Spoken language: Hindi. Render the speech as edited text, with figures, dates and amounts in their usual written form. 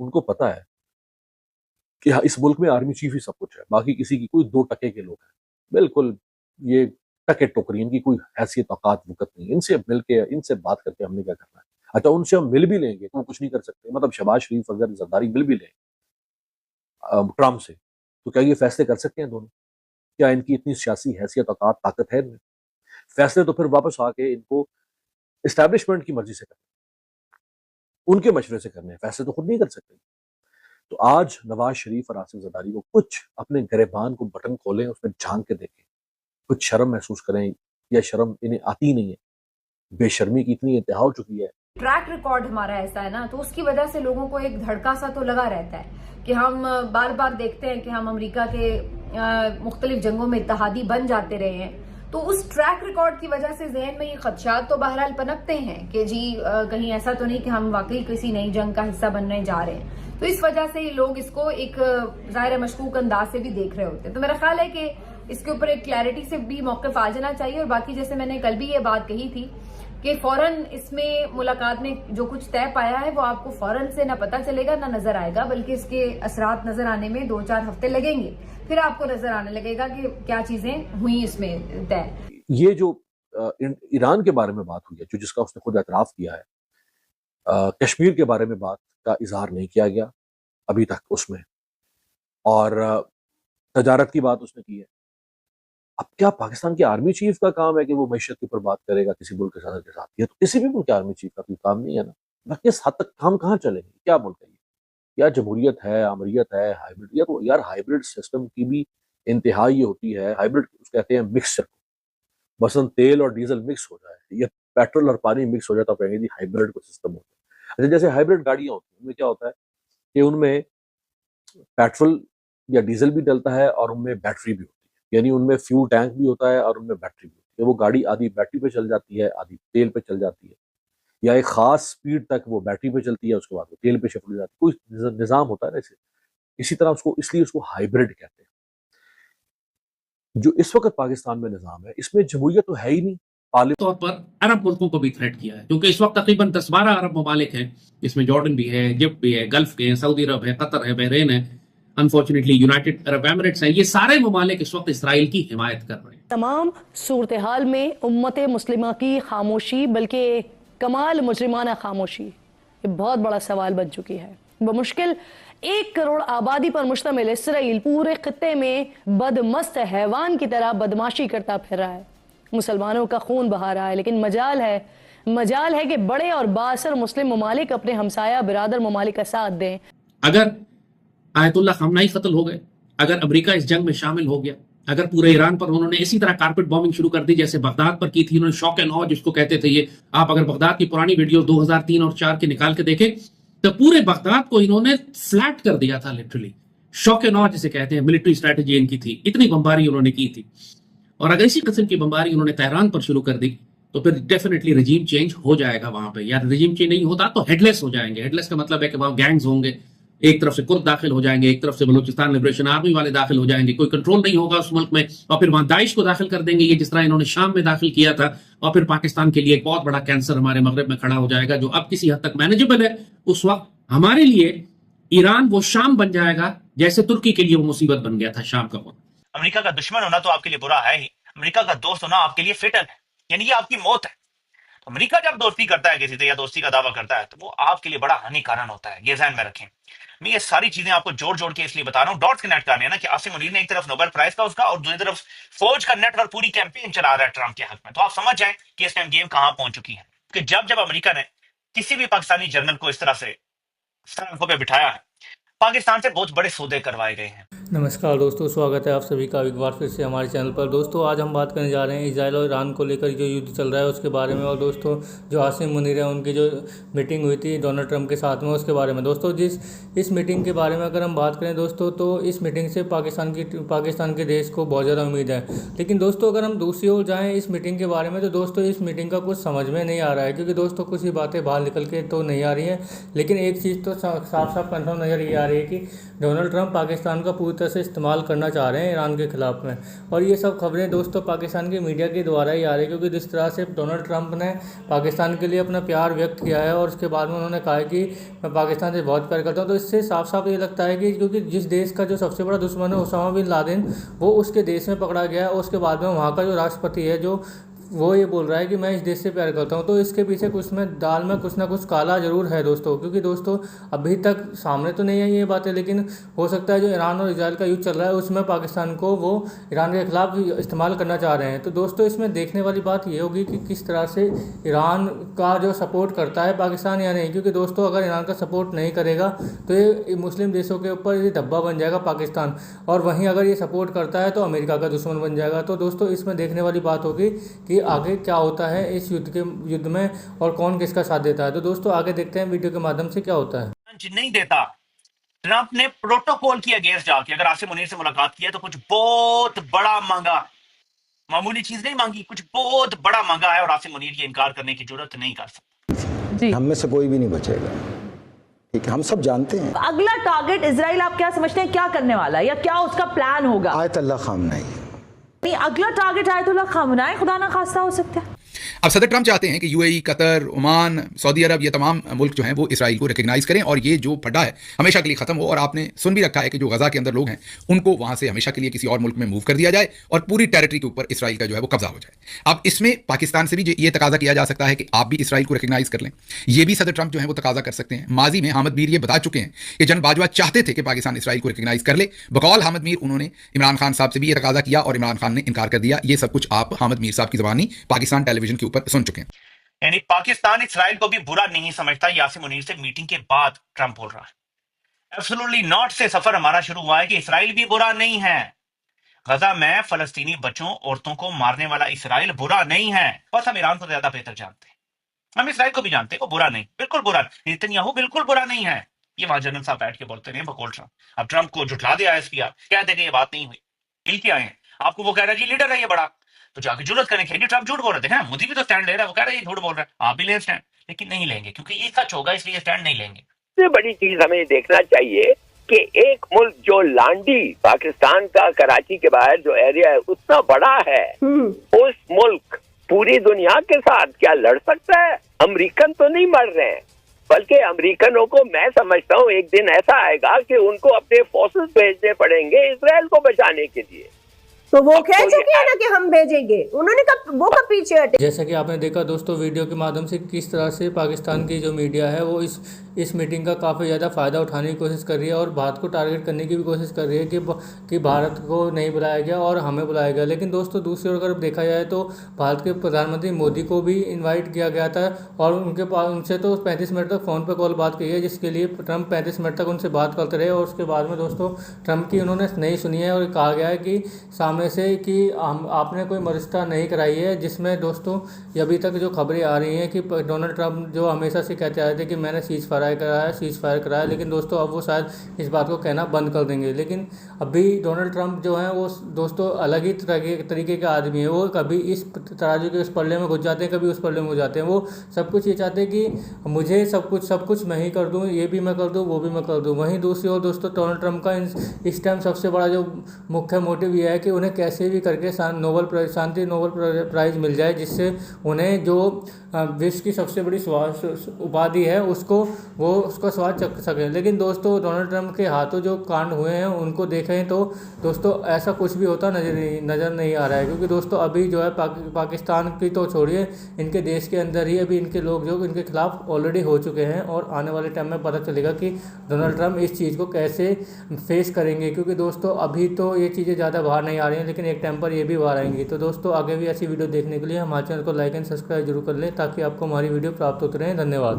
उनको पता है कि हाँ, इस मुल्क में आर्मी चीफ ही सब कुछ है, बाकी किसी की कोई 2 टके के लोग हैं। बिल्कुल ये टके टोकरी, इनकी कोई हैसियत औकात वक़्त नहीं। इनसे मिल के, इनसे बात करके हमने क्या करना है? अच्छा, उनसे हम मिल भी लेंगे तो वो कुछ नहीं कर सकते। मतलब शहबाज शरीफ अगर जरदारी मिल भी लें ट्रम्प से, तो क्या ये फैसले कर सकते हैं दोनों? क्या इनकी इतनी सियासी हैसियत औकात ताकत है इनमें? फैसले तो फिर वापस आके इनको एस्टैब्लिशमेंट की मर्जी से करने, उनके मशवरे से करने हैं, फैसले तो खुद नहीं कर सकते। तो आज नवाज शरीफ और आसिफ जरदारी को कुछ अपने गिरेबान को बटन खोलें, उसमें झांक के देखें, कुछ शर्म महसूस करें, या शर्म इन्हें आती नहीं है। बेशर्मी की इतनी इंतहा हो चुकी है। ट्रैक रिकॉर्ड हमारा ऐसा है ना, तो उसकी वजह से लोगों को एक धड़का सा तो लगा रहता है कि हम बार बार देखते हैं कि हम अमेरिका के मुख्तलिफ जंगों में इत्तेहादी बन जाते रहे हैं। तो उस ट्रैक रिकॉर्ड की वजह से जहन में ये खदशात तो बहरहाल पनपते हैं कि जी कहीं ऐसा तो नहीं कि हम वाकई किसी नई जंग का हिस्सा बनने जा रहे हैं। तो इस वजह से लोग इसको एक ज़ाहिर मशकूक अंदाज से भी देख रहे होते हैं। तो मेरा ख्याल है कि इसके ऊपर एक क्लैरिटी से भी मौक़िफ़ आ जाना चाहिए। और बाकी जैसे मैंने कल भी ये बात कही थी कि फौरन इसमें मुलाकात में जो कुछ तय पाया है वो आपको फौरन से ना पता चलेगा ना नजर आएगा, बल्कि इसके असरात नजर आने में 2-4 हफ्ते लगेंगे। फिर आपको नजर आने लगेगा कि क्या चीजें हुई इसमें तय। ये जो ईरान के बारे में बात हुई है, जो जिसका उसने खुद एतराफ किया है, कश्मीर के बारे में बात का इजहार नहीं किया गया अभी तक उसमें, और तजारत की बात उसने की है। अब क्या पाकिस्तान की आर्मी चीफ का काम है कि वो मैशत के ऊपर बात करेगा किसी मुल्क के सदर के साथ? ये तो किसी भी मुल्क के आर्मी चीफ का कोई काम नहीं है ना। बाकी इस हद तक काम कहाँ चलेंगे? क्या मुल्क है ये? या जमहूरियत है, अमरीत है, हाइब्रिड? या तो यार हाइब्रिड सिस्टम की भी इंतहा ये होती है। हाइब्रिड कहते हैं मिक्सचर को, मसलन तेल और डीजल मिक्स हो जाए या पेट्रोल और पानी मिक्स हो जाए तो कहेंगे जी हाइब्रिड को सिस्टम होता है। अच्छा, जैसे हाइब्रिड गाड़ियां होती हैं, उनमें क्या होता है कि उनमें पेट्रोल या डीजल भी डलता है और उनमें बैटरी भी होती है, यानी उनमें फ्यूल टैंक भी होता है और उनमें बैटरी भी होती है। वो गाड़ी आधी बैटरी पे चल जाती है, आधी तेल पे चल जाती है, या एक खास स्पीड तक वो बैटरी पे चलती है, उसके बाद वो तेल पे शिफ्ट हो जाती है। कोई निज़ाम होता है ना इसे। इसी तरह उसको, इसलिए उसको हाइब्रिड कहते हैं। जो इस वक्त पाकिस्तान में निज़ाम है, इसमें जमहूरियत तो है ही नहीं। तौर पर अरब मुल्कों को भी थ्रेट किया है, क्योंकि इस वक्त तकरीबन 10-12 अरब ममालिक हैं, इसमें जॉर्डन भी है, इजिप्ट भी है, गल्फ के हैं, सऊदी अरब है, कतर है, बहरीन है, अनफॉर्चुनेटली यूनाइटेड अरब एमिरेट्स हैं। ये सारे ममालिक इस वक्त इसराइल की हिमायत कर रहे हैं। तमाम सूरत हाल में उम्मत मुस्लिमा की खामोशी, बल्कि कमाल मुजरिमाना खामोशी, ये बहुत बड़ा सवाल बन चुकी है। बमुश्किल 1 करोड़ आबादी पर मुश्तमिल इसराइल पूरे खित्ते में बदमस्त हैवान की तरह बदमाशी करता फिर रहा है, मुसलमानों का खून बहा रहा है। लेकिन मजाल है कि बड़े और बासर मुस्लिम ममालिक अपने हमसाया बिरादर ममालिक का साथ दें। अगर आयतुल्लाह खamenei कत्ल हो गए, अगर अमेरिका इस जंग में शामिल हो गया, अगर पूरे ईरान पर उन्होंने इसी तरह कारपेट बॉम्बिंग शुरू कर दी जैसे बगदाद पर की थी, उन्होंने शॉक एंड ऑ जिसको कहते थे, ये आप अगर बगदाद की पुरानी वीडियो 2003 और 4 के निकाल के देखें तो पूरे बगदाद को इन्होंने फ्लैट कर दिया था लिटरली। शॉक एंड ऑ जिसे कहते हैं, मिलिट्री स्ट्रेटेजी इनकी थी, इतनी बमबारी उन्होंने की थी। और अगर इसी किस्म की बमबारी उन्होंने तेहरान पर शुरू कर दी तो फिर डेफिनेटली रजीम चेंज हो जाएगा वहां पे। या रजीम चेंज नहीं होता तो हेडलेस हो जाएंगे। हेडलेस का मतलब है कि वहां गैंग्स होंगे, एक तरफ से कुर्द दाखिल हो जाएंगे, एक तरफ से बलूचिस्तान लिबरेशन आर्मी वाले दाखिल हो जाएंगे, कोई कंट्रोल नहीं होगा उस मुल्क में, और फिर वहां दाइश को दाखिल कर देंगे, ये जिस तरह इन्होंने शाम में दाखिल किया था। और फिर पाकिस्तान के लिए एक बहुत बड़ा कैंसर हमारे मगरब में खड़ा हो जाएगा, जो अब किसी हद तक मैनेजेबल है। उस वक्त हमारे लिए ईरान वो शाम बन जाएगा जैसे तुर्की के लिए वो मुसीबत बन गया था शाम का वक्त। अमेरिका का दुश्मन होना तो आपके लिए बुरा है ही, अमेरिका का दोस्त होना आपके लिए फेटल है, यानी ये आपकी मौत है। तो अमेरिका जब दोस्ती करता है किसी से या दोस्ती का दावा करता है तो वो आपके लिए बड़ा हानिकारक होता है, ये ध्यान में रखें। मैं ये सारी चीजें आपको जोड़ जोड़ के इसलिए बता रहा हूँ, डॉट्स कनेक्ट करने हैं ना, कि आसिम मुनीर ने एक तरफ नोबेल प्राइज का उसका और दूसरी तरफ फौज का नेटवर्क पूरी कैंपेन चला रहा है ट्रंप के हक में। तो आप समझ जाएं कि इस टाइम गेम कहां पहुंच चुकी है, कि जब अमेरिका ने किसी भी पाकिस्तानी जनरल को इस तरह से सड़कों पर बिठाया है, पाकिस्तान से बहुत बड़े सौदे करवाए गए हैं। नमस्कार दोस्तों, स्वागत है आप सभी का एक बार फिर से हमारे चैनल पर। दोस्तों आज हम बात करने जा रहे हैं इजराइल और ईरान को लेकर जो युद्ध चल रहा है उसके बारे में। और दोस्तों जो आसिम मुनीर है उनकी जो मीटिंग हुई थी डोनाल्ड ट्रंप के साथ में, उसके बारे में। दोस्तों इस मीटिंग के बारे में अगर हम बात करें दोस्तों, तो इस मीटिंग से पाकिस्तान के देश को बहुत ज़्यादा उम्मीद है। लेकिन दोस्तों अगर हम दूसरी ओर जाएँ इस मीटिंग के बारे में, तो दोस्तों इस मीटिंग का कुछ समझ में नहीं आ रहा है, क्योंकि दोस्तों कुछ ही बातें बाहर निकल के तो नहीं आ रही हैं। लेकिन एक चीज़ तो साफ साफ कन्फर्म नज़र ये आ रही है कि डोनाल्ड ट्रंप पाकिस्तान का पूरी तरह से इस्तेमाल करना चाह रहे हैं ईरान के ख़िलाफ़ में। और ये सब खबरें दोस्तों पाकिस्तान की मीडिया के द्वारा ही आ रही है, क्योंकि जिस तरह से डोनाल्ड ट्रंप ने पाकिस्तान के लिए अपना प्यार व्यक्त किया है और उसके बाद में उन्होंने कहा है कि मैं पाकिस्तान से बहुत प्यार करता हूँ, तो इससे साफ साफ ये लगता है कि क्योंकि जिस देश का जो सबसे बड़ा दुश्मन है उसामा बिन लादेन, वो उसके देश में पकड़ा गया है और उसके बाद में वहाँ का जो राष्ट्रपति है जो वो ये बोल रहा है कि मैं इस देश से प्यार करता हूँ। तो इसके पीछे कुछ में दाल में कुछ ना कुछ काला ज़रूर है दोस्तों, क्योंकि दोस्तों अभी तक सामने तो नहीं आई ये बातें, लेकिन हो सकता है जो ईरान और इजराइल का युद्ध चल रहा है उसमें पाकिस्तान को वो ईरान के खिलाफ इस्तेमाल करना चाह रहे हैं। तो दोस्तों इसमें देखने वाली बात ये होगी कि किस तरह से ईरान का जो सपोर्ट करता है पाकिस्तान या नहीं, क्योंकि दोस्तों अगर ईरान का सपोर्ट नहीं करेगा तो ये मुस्लिम देशों के ऊपर ये धब्बा बन जाएगा पाकिस्तान, और वहीं अगर ये सपोर्ट करता है तो अमेरिका का दुश्मन बन जाएगा। तो दोस्तों इसमें देखने वाली बात होगी कि आगे क्या होता है इस युद्ध में और कौन किसका साथ देता है। तो दोस्तों आगे देखते हैं वीडियो के माध्यम से क्या होता है। नहीं देता। ट्रंप ने प्रोटोकॉल की अगेंस्ट जाके अगर आसिम मुनीर से मुलाकात किया तो कुछ बहुत बड़ा मांगा, मामूली चीज नहीं मांगी, कुछ बहुत बड़ा मांगा है और आसिम मुनीर ये इनकार करने की जरूरत नहीं कर सकता। हम में से कोई भी नहीं बचेगा, ठीक है, हम सब जानते हैं। अगला टारगेट इजराइल आप क्या समझते हैं क्या करने वाला है, या क्या उसका प्लान होगा? Ayatollah Khamenei. नहीं, अगला टारगेट आयतुल्लाह खामनेई खुदा ना खास्ता हो सकता है। अब सदर ट्रंप चाहते हैं कि यूएई, कतर, ओमान, सऊदी अरब, ये तमाम मुल्क जो हैं वो इसराइल को रिकग्नाइज करें और ये जो फड्डा है हमेशा के लिए खत्म हो। और आपने सुन भी रखा है कि जो गजा के अंदर लोग हैं उनको वहां से हमेशा के लिए किसी और मुल्क में मूव कर दिया जाए और पूरी टेरिटरी के ऊपर इसराइल का जो है वो कब्जा हो जाए। अब इसमें पाकिस्तान से भी ये तकाजा किया जा सकता है कि आप भी इसराइल को रिकग्नाइज कर लें। ये भी सदर ट्रंप जो है वो तकाजा कर सकते हैं। माजी में हामिद मीर ये बता चुके हैं कि जनरल बाजवा चाहते थे कि पाकिस्तान इसराइल को रिकग्नाइज कर ले। बकौल हामिद मीर उन्होंने इमरान खान साहब से भी ये तकाजा किया और इमरान खान ने इनकार कर दिया। ये सब कुछ आप हामिद मीर साहब की ज़बानी पाकिस्तान टेलीविजन के ऊपर सुन चुके हैं। यानी पाकिस्तान इसराइल को भी बुरा नहीं समझता। यासिर मुनीर से मीटिंग के बाद ट्रंप बोल रहा है एब्सोल्युटली नॉट से सफर हमारा शुरू हुआ है कि इसराइल भी बुरा नहीं है। गजा में फलस्तीनी बच्चों औरतों को मारने वाला इसराइल बुरा नहीं है। बस हम ईरान को ज्यादा बेहतर जानते हैं, हम इसराइल को भी जानते हैं, वो बुरा नहीं, बिल्कुल बुरा। नेतन्याहू बिल्कुल बुरा नहीं है। ये वहां जनरल साहब बैठ के बोलते रहे बकौल ट्रंप। अब ट्रंप को जुटला दिया एसपीआर, कह दे कि ये बात नहीं हुई, मिल के आए हैं। आपको वो कह रहा है जी लीडर है ये बड़ा, तो जाके जरूरत करने के ट्रंप झूठ बोल रहे थे। मोदी भी तो स्टैंड ले रहा है, वो कह रहा है ये झूठ बोल रहा है, आप भी ले स्टैंड, लेकिन नहीं लेंगे क्योंकि ये सच होगा, इसलिए स्टैंड नहीं लेंगे। सबसे बड़ी चीज हमें देखना चाहिए कि एक मुल्क जो लांडी पाकिस्तान का कराची के बाहर जो एरिया है उतना बड़ा है, उस मुल्क पूरी दुनिया के साथ क्या लड़ सकता है? अमेरिकन तो नहीं मर रहे हैं, बल्कि अमेरिकनों को मैं समझता हूँ एक दिन ऐसा आएगा कि उनको अपने फोर्सेस भेजने पड़ेंगे इसराइल को बचाने के लिए। तो वो कह चुके हैं ना कि हम भेजेंगे, उन्होंने कब वो कब पीछे हटे। जैसा कि आपने देखा दोस्तों वीडियो के माध्यम से किस तरह से पाकिस्तान की जो मीडिया है वो इस मीटिंग का काफ़ी ज़्यादा फ़ायदा उठाने की कोशिश कर रही है और भारत को टारगेट करने की भी कोशिश कर रही है कि भारत को नहीं बुलाया गया और हमें बुलाया गया। लेकिन दोस्तों दूसरी ओर अगर देखा जाए तो भारत के प्रधानमंत्री मोदी को भी इन्वाइट किया गया था और उनसे तो 35 मिनट तक फ़ोन पर कॉल बात की है, जिसके लिए ट्रंप 35 मिनट तक उनसे बात करते रहे। और उसके बाद में दोस्तों ट्रंप की उन्होंने नहीं सुनी है और कहा गया है कि सामने से कि आपने कोई मरिस्ता नहीं कराई है, जिसमें दोस्तों अभी तक जो खबरें आ रही हैं कि डोनाल्ड ट्रंप जो हमेशा से कहते आए थे कि मैंने सीज़ फायर कराया, लेकिन दोस्तों अब वो शायद इस बात को कहना बंद कर देंगे। लेकिन अभी डोनाल्ड ट्रंप जो है वो दोस्तों अलग ही तरीके के आदमी है। वो कभी इस तराजू के उस पल्ले में घुस जाते हैं, कभी उस पल्ले में घुस जाते हैं। वो सब कुछ ये चाहते हैं कि मुझे सब कुछ मैं ही कर दूँ, ये भी मैं कर दूँ, वो भी मैं कर दूँ। वहीं दूसरी ओर दोस्तों डोनाल्ड ट्रंप का इस टाइम सबसे बड़ा जो मुख्य मोटिव ये है कि उन्हें कैसे भी करके शांति नोबेल प्राइज़ मिल जाए, जिससे उन्हें जो विश्व की सबसे बड़ी उपाधि है उसका स्वाद चख सकें। लेकिन दोस्तों डोनाल्ड ट्रंप के हाथों जो कांड हुए हैं उनको देखें तो दोस्तों ऐसा कुछ भी होता नज़र नहीं आ रहा है, क्योंकि दोस्तों अभी जो है पाकिस्तान की तो छोड़िए, इनके देश के अंदर ही अभी इनके लोग जो इनके खिलाफ ऑलरेडी हो चुके हैं और आने वाले टाइम में पता चलेगा कि डोनाल्ड ट्रंप इस चीज़ को कैसे फेस करेंगे। क्योंकि दोस्तों अभी तो ये चीज़ें ज़्यादा बाहर नहीं आ रही हैं, लेकिन एक टाइम पर ये भी बाहर आएंगी। तो दोस्तों आगे भी ऐसी वीडियो देखने के लिए हमारे चैनल को लाइक एंड सब्सक्राइब जरूर कर लें ताकि आपको हमारी वीडियो प्राप्त होते रहें। धन्यवाद।